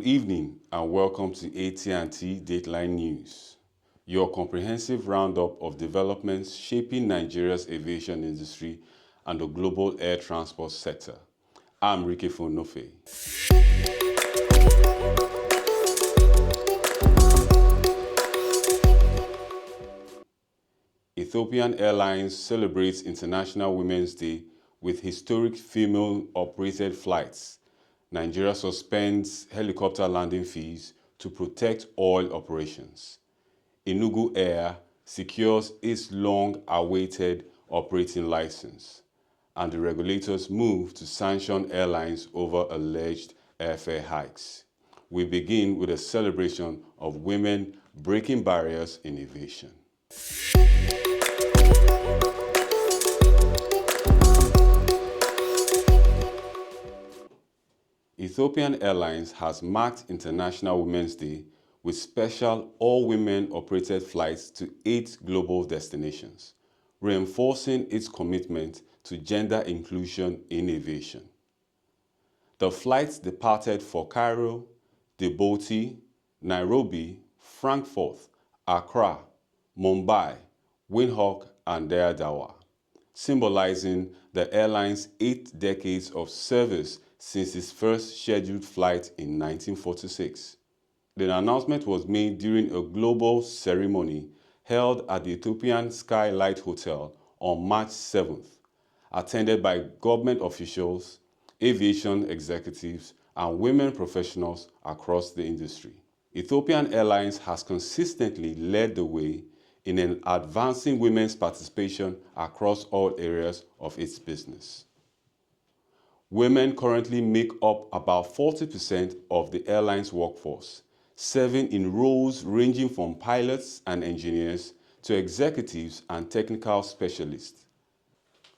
Good evening and welcome to AT&T DateLine News, your comprehensive roundup of developments shaping Nigeria's aviation industry and the global air transport sector. I'm Rike Fonofe. Ethiopian Airlines celebrates International Women's Day with historic female-operated flights. Nigeria suspends helicopter landing fees to protect oil operations. Enugu Air secures its long-awaited operating license. And the regulators move to sanction airlines over alleged airfare hikes. We begin with a celebration of women breaking barriers in aviation. Ethiopian Airlines has marked International Women's Day with special all-women operated flights to 8 global destinations, reinforcing its commitment to gender inclusion in aviation. The flights departed for Cairo, Djibouti, Nairobi, Frankfurt, Accra, Mumbai, Windhoek, and Dar Dawa, symbolizing the airline's 8 decades of service since its first scheduled flight in 1946. The announcement was made during a global ceremony held at the Ethiopian Skylight Hotel on March 7th, attended by government officials, aviation executives, and women professionals across the industry. Ethiopian Airlines has consistently led the way in advancing women's participation across all areas of its business. Women currently make up about 40% of the airline's workforce, serving in roles ranging from pilots and engineers to executives and technical specialists.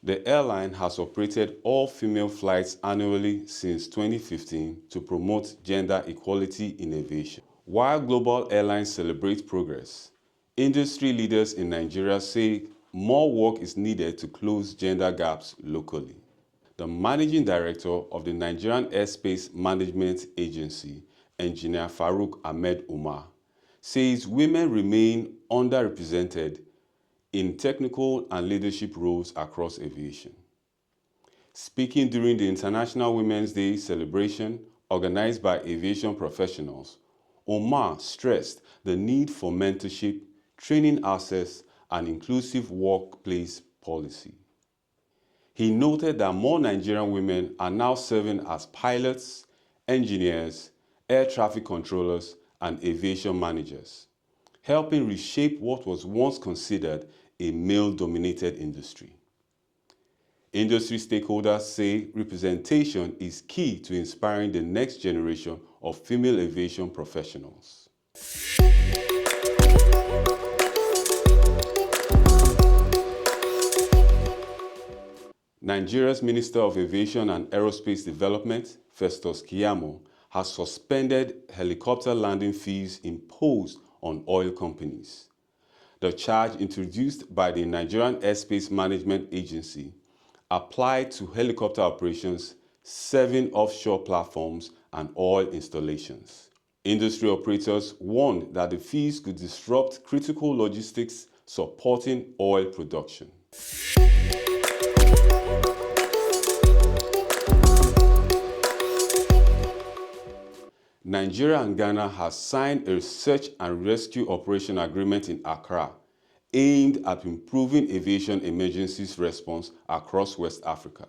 The airline has operated all-female flights annually since 2015 to promote gender equality in aviation. While global airlines celebrate progress, industry leaders in Nigeria say more work is needed to close gender gaps locally. The managing director of the Nigerian Airspace Management Agency, Engineer Farouk Ahmed Umar, says women remain underrepresented in technical and leadership roles across aviation. Speaking during the International Women's Day celebration organized by aviation professionals, Umar stressed the need for mentorship, training access, and inclusive workplace policy. He noted that more Nigerian women are now serving as pilots, engineers, air traffic controllers, and aviation managers, helping reshape what was once considered a male-dominated industry. Industry stakeholders say representation is key to inspiring the next generation of female aviation professionals. Nigeria's Minister of Aviation and Aerospace Development, Festus Keyamo, has suspended helicopter landing fees imposed on oil companies. The charge introduced by the Nigerian Airspace Management Agency applied to helicopter operations, 7 offshore platforms, and oil installations. Industry operators warned that the fees could disrupt critical logistics supporting oil production. Nigeria and Ghana have signed a search and rescue operation agreement in Accra, aimed at improving aviation emergencies response across West Africa.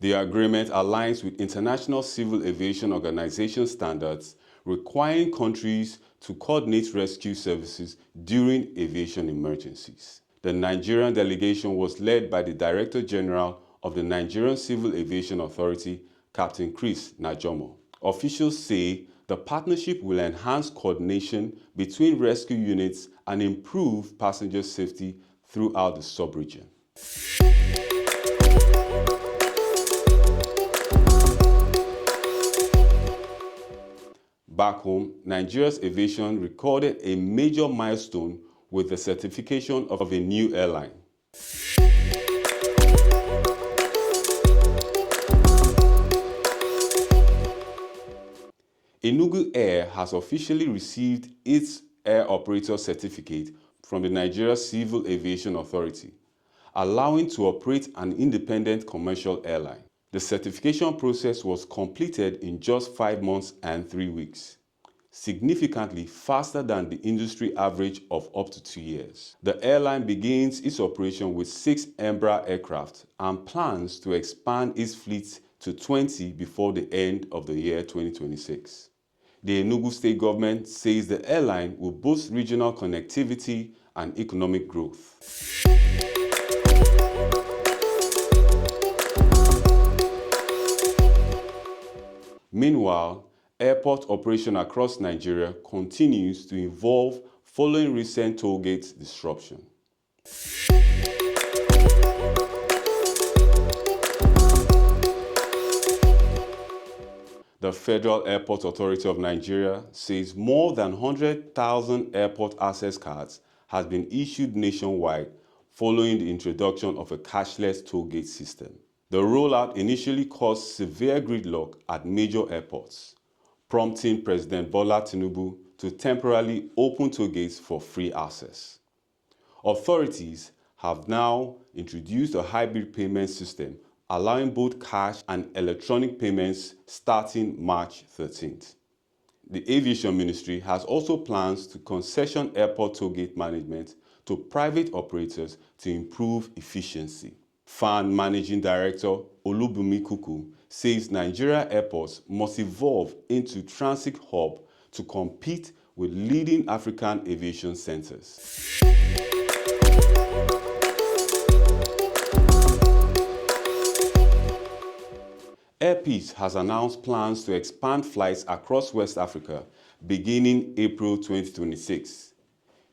The agreement aligns with International Civil Aviation Organization standards, requiring countries to coordinate rescue services during aviation emergencies. The Nigerian delegation was led by the Director General of the Nigerian Civil Aviation Authority, Captain Chris Najomo. Officials say the partnership will enhance coordination between rescue units and improve passenger safety throughout the sub-region. Back home, Nigeria's aviation recorded a major milestone with the certification of a new airline. Enugu Air has officially received its Air Operator Certificate from the Nigeria Civil Aviation Authority, allowing to operate an independent commercial airline. The certification process was completed in just 5 months and 3 weeks, significantly faster than the industry average of up to 2 years. The airline begins its operation with 6 Embraer aircraft and plans to expand its fleet to 20 before the end of the year 2026. The Enugu state government says the airline will boost regional connectivity and economic growth. Meanwhile, airport operation across Nigeria continues to evolve following recent toll gate disruption. The Federal Airport Authority of Nigeria says more than 100,000 airport access cards has been issued nationwide following the introduction of a cashless toll gate system. The rollout initially caused severe gridlock at major airports, prompting President Bola Tinubu to temporarily open toll gates for free access. Authorities have now introduced a hybrid payment system allowing both cash and electronic payments starting March 13th. The Aviation Ministry has also plans to concession airport tollgate management to private operators to improve efficiency. FAN Managing Director Olubunmi Kuku says Nigeria airports must evolve into transit hub to compete with leading African aviation centers. Air Peace has announced plans to expand flights across West Africa beginning April 2026.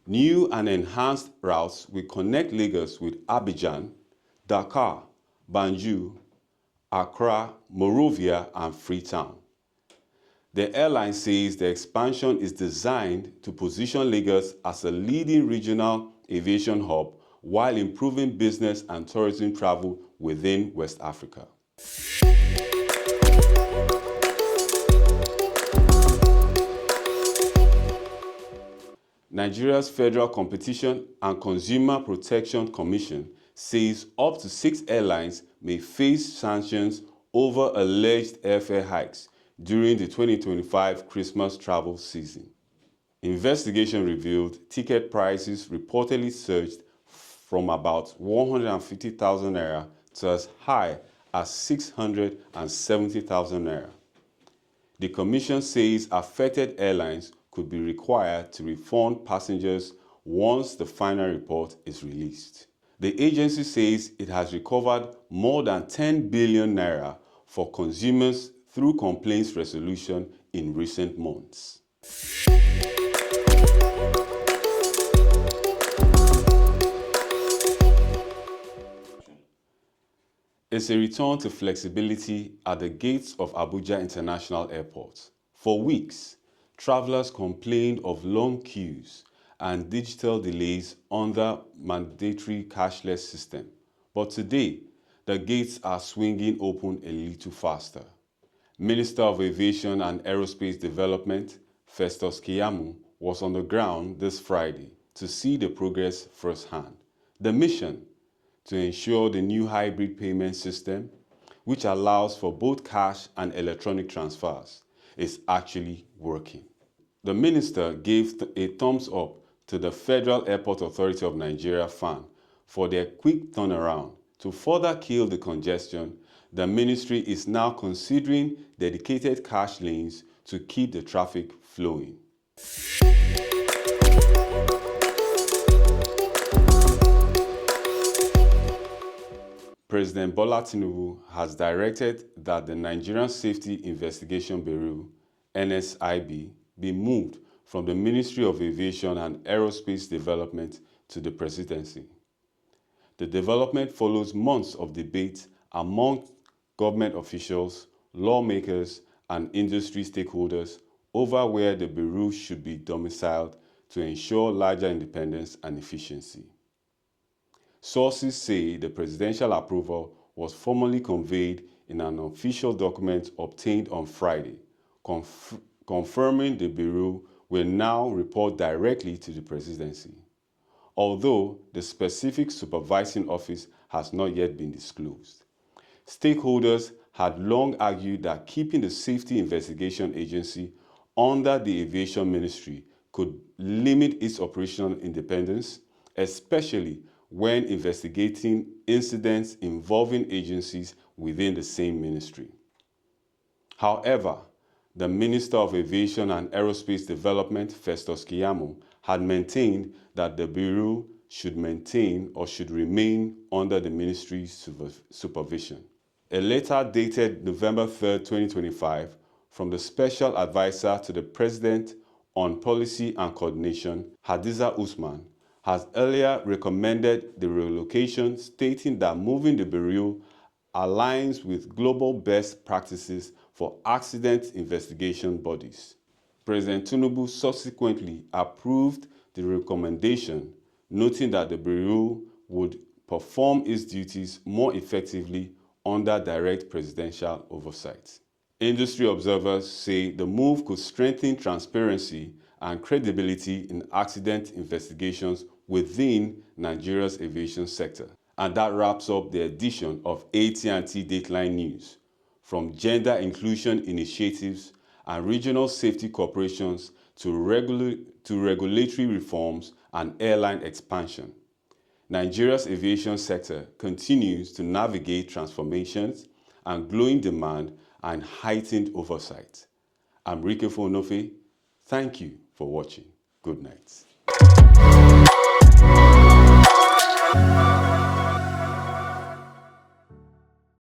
New and enhanced routes will connect Lagos with Abidjan, Dakar, Banjul, Accra, Monrovia, and Freetown. The airline says the expansion is designed to position Lagos as a leading regional aviation hub while improving business and tourism travel within West Africa. Nigeria's Federal Competition and Consumer Protection Commission says up to 6 airlines may face sanctions over alleged airfare hikes during the 2025 Christmas travel season. Investigation revealed ticket prices reportedly surged from about 150,000 naira to as high as 670,000 naira. The commission says affected airlines could be required to refund passengers once the final report is released. The agency says it has recovered more than 10 billion naira for consumers through complaints resolution in recent months. It's a return to flexibility at the gates of Abuja International Airport. For weeks, travelers complained of long queues and digital delays under mandatory cashless system. But today, the gates are swinging open a little faster. Minister of Aviation and Aerospace Development, Festus Keyamo, was on the ground this Friday to see the progress firsthand. The mission, to ensure the new hybrid payment system, which allows for both cash and electronic transfers, is actually working. The minister gave a thumbs up to the Federal Airport Authority of Nigeria FAN for their quick turnaround. To further kill the congestion, the ministry is now considering dedicated cash lanes to keep the traffic flowing. President Bola Tinubu has directed that the Nigerian Safety Investigation Bureau, NSIB, be moved from the Ministry of Aviation and Aerospace Development to the Presidency. The development follows months of debate among government officials, lawmakers, and industry stakeholders over where the Bureau should be domiciled to ensure larger independence and efficiency. Sources say the presidential approval was formally conveyed in an official document obtained on Friday, confirming the Bureau will now report directly to the Presidency, although the specific supervising office has not yet been disclosed. Stakeholders had long argued that keeping the Safety Investigation Agency under the Aviation Ministry could limit its operational independence, especially when investigating incidents involving agencies within the same ministry. However, the Minister of Aviation and Aerospace Development, Festus Keyamo, had maintained that the Bureau should remain under the ministry's supervision. A letter dated November 3, 2025, from the Special Advisor to the President on Policy and Coordination, Hadiza Usman, has earlier recommended the relocation, stating that moving the Bureau aligns with global best practices for accident investigation bodies. President Tinubu subsequently approved the recommendation, noting that the Bureau would perform its duties more effectively under direct presidential oversight. Industry observers say the move could strengthen transparency and credibility in accident investigations within Nigeria's aviation sector. And that wraps up the edition of AT&T DateLine News. From gender inclusion initiatives and regional safety corporations to regulatory reforms and airline expansion, Nigeria's aviation sector continues to navigate transformations and growing demand and heightened oversight. I'm Rike Fonofe. Thank you for watching. Good night.